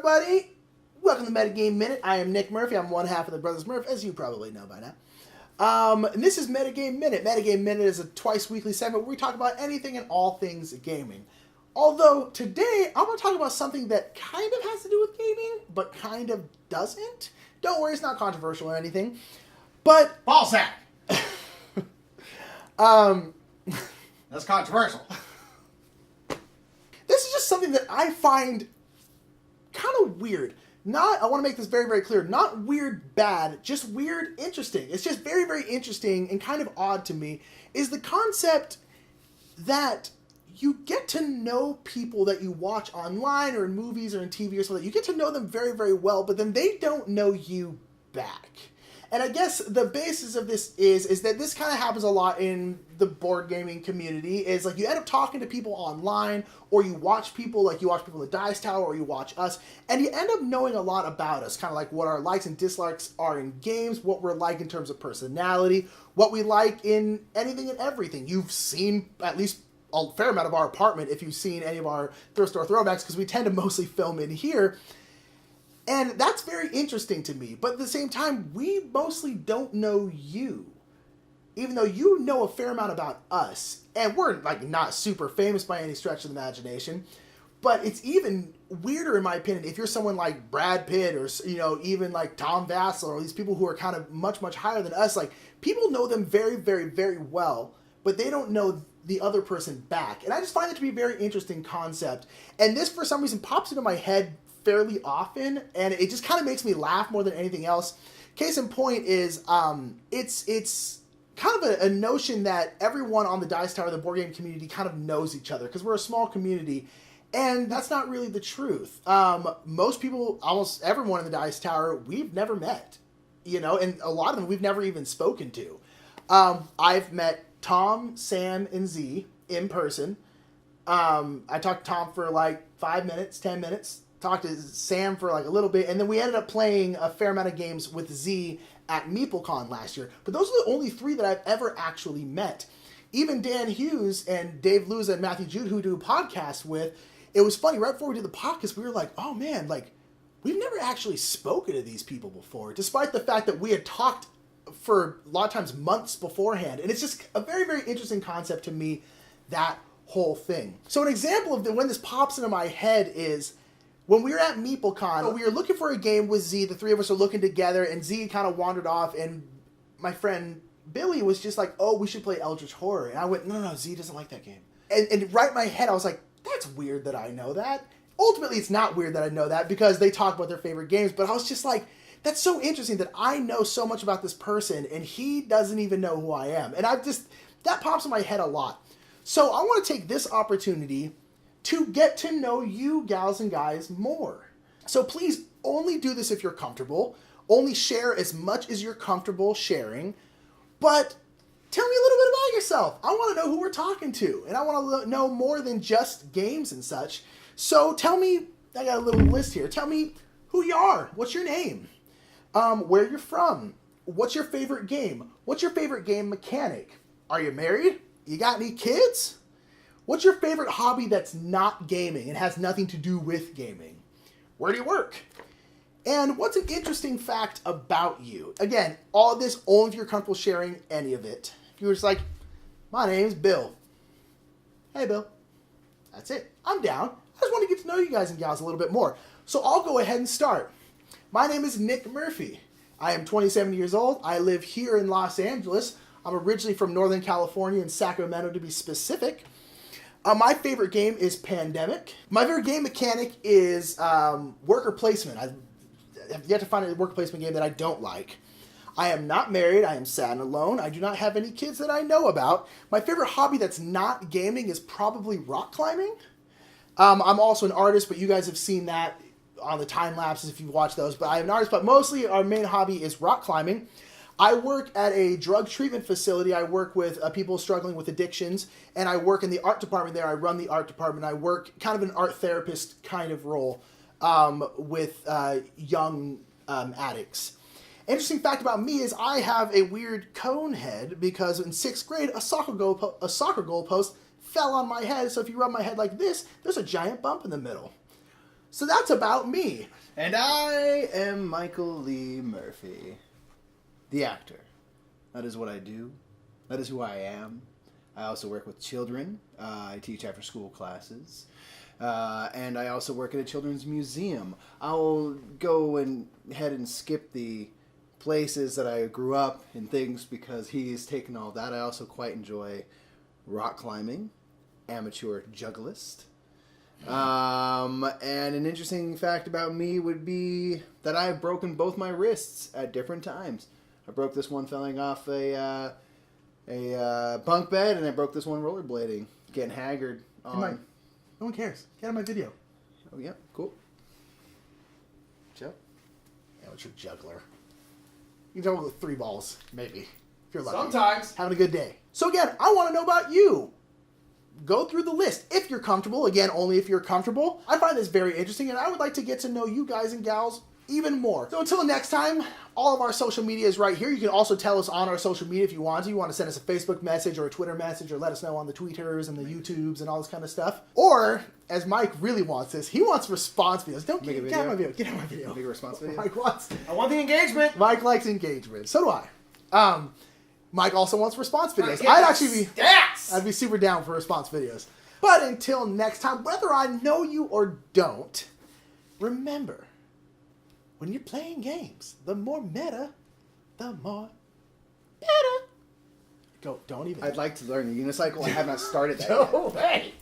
everybody? Welcome to Metagame Minute. I am Nick Murphy. I'm one half of the Brothers Murph, as you probably know by now. And this is Metagame Minute. Metagame Minute is a twice weekly segment where we talk about anything and all things gaming. Although today I'm going to talk about something that kind of has to do with gaming, but kind of doesn't. Don't worry, it's not controversial or anything. But Ballsack. That's controversial. This is just something that I find kind of weird. I want to make this very, very clear. Not weird bad, just weird interesting. It's just very, very interesting and kind of odd to me is the concept that you get to know people that you watch online or in movies or in TV or something. You get to know them very, very well, but then they don't know you back. And I guess the basis of this is that this kind of happens a lot in the board gaming community, is like you end up talking to people online, or you watch people, like you watch people in the Dice Tower, or you watch us, and you end up knowing a lot about us, kind of like what our likes and dislikes are in games, what we're like in terms of personality, what we like in anything and everything. You've seen at least a fair amount of our apartment if you've seen any of our thrift store throwbacks, because we tend to mostly film in here. And that's very interesting to me. But at the same time, we mostly don't know you. Even though you know a fair amount about us. And we're like not super famous by any stretch of the imagination. But it's even weirder, in my opinion, if you're someone like Brad Pitt or, even like Tom Vassell, or these people who are kind of much, much higher than us. Like, people know them very, very, very well, but they don't know the other person back. And I just find it to be a very interesting concept. And this, for some reason, pops into my head fairly often, and it just kind of makes me laugh more than anything else. Case in point is, it's kind of a notion that everyone on the Dice Tower, the board game community, kind of knows each other, because we're a small community, and that's not really the truth. Most people, almost everyone in the Dice Tower, we've never met, and a lot of them we've never even spoken to. I've met Tom, Sam, and Z in person. I talked to Tom for like 5 minutes, 10 minutes. Talked to Sam for like a little bit, and then we ended up playing a fair amount of games with Z at MeepleCon last year. But those are the only three that I've ever actually met. Even Dan Hughes and Dave Luza and Matthew Jude, who we do podcasts with, it was funny, right before we did the podcast, we were like, oh man, like, we've never actually spoken to these people before, despite the fact that we had talked for a lot of times months beforehand. And it's just a very, very interesting concept to me, that whole thing. So an example of when this pops into my head is, when we were at MeepleCon, we were looking for a game with Z. The three of us are looking together, and Z kind of wandered off, and my friend Billy was just like, oh, we should play Eldritch Horror. And I went, no, Z doesn't like that game. And right in my head, I was like, that's weird that I know that. Ultimately, it's not weird that I know that, because they talk about their favorite games, but I was just like, that's so interesting that I know so much about this person, and he doesn't even know who I am. And that pops in my head a lot. So I want to take this opportunity to get to know you gals and guys more. So please only do this if you're comfortable. Only share as much as you're comfortable sharing. But tell me a little bit about yourself. I want to know who we're talking to. And I want to know more than just games and such. So tell me, I got a little list here. Tell me who you are. What's your name? Where you're from. What's your favorite game? What's your favorite game mechanic? Are you married? You got any kids? What's your favorite hobby that's not gaming and has nothing to do with gaming? Where do you work? And what's an interesting fact about you? Again, all of this only if you're comfortable sharing any of it. If you're just like, my name's Bill. Hey, Bill. That's it. I'm down. I just want to get to know you guys and gals a little bit more. So I'll go ahead and start. My name is Nick Murphy. I am 27 years old. I live here in Los Angeles. I'm originally from Northern California, in Sacramento to be specific. My favorite game is Pandemic. My favorite game mechanic is worker placement. I've yet to find a worker placement game that I don't like. I am not married. I am sad and alone. I do not have any kids that I know about. My favorite hobby that's not gaming is probably rock climbing. I'm also an artist, but you guys have seen that on the time lapses if you've watched those. But I am an artist, but mostly our main hobby is rock climbing. I work at a drug treatment facility. I work with people struggling with addictions, and I work in the art department there. I run the art department. I work kind of an art therapist kind of role with young addicts. Interesting fact about me is I have a weird cone head because in 6th grade, a soccer goal post fell on my head. So if you rub my head like this, there's a giant bump in the middle. So that's about me. And I am Michael Lee Murphy, the actor. That is what I do. That is who I am. I also work with children. I teach after-school classes. And I also work at a children's museum. I'll go ahead and skip the places that I grew up and things because he's taken all that. I also quite enjoy rock climbing, amateur jugglist. And an interesting fact about me would be that I've broken both my wrists at different times. I broke this one falling off a bunk bed, and I broke this one rollerblading, getting haggard. No one cares. Get out of my video. Oh, yeah, cool. Joe? Amateur juggler. You juggle with 3 balls, maybe. If you're lucky. Sometimes. Having a good day. So again, I want to know about you. Go through the list if you're comfortable. Again, only if you're comfortable. I find this very interesting, and I would like to get to know you guys and gals even more. So until next time, all of our social media is right here. You can also tell us on our social media if you want to. You want to send us a Facebook message or a Twitter message or let us know on the Tweeters and the YouTubes and all this kind of stuff. Or, as Mike really wants this, he wants response videos. Don't Make a get out of my video. video. Get out of my video. Make a response video? Mike wants... I want the engagement. Mike likes engagement. So do I. Mike also wants response videos. Get I'd the actually be... stats. I'd be super down for response videos. But until next time, whether I know you or don't, remember, when you're playing games, the more meta, the more better. Don't even. I'd like to learn the unicycle. I have not started that yet. No way.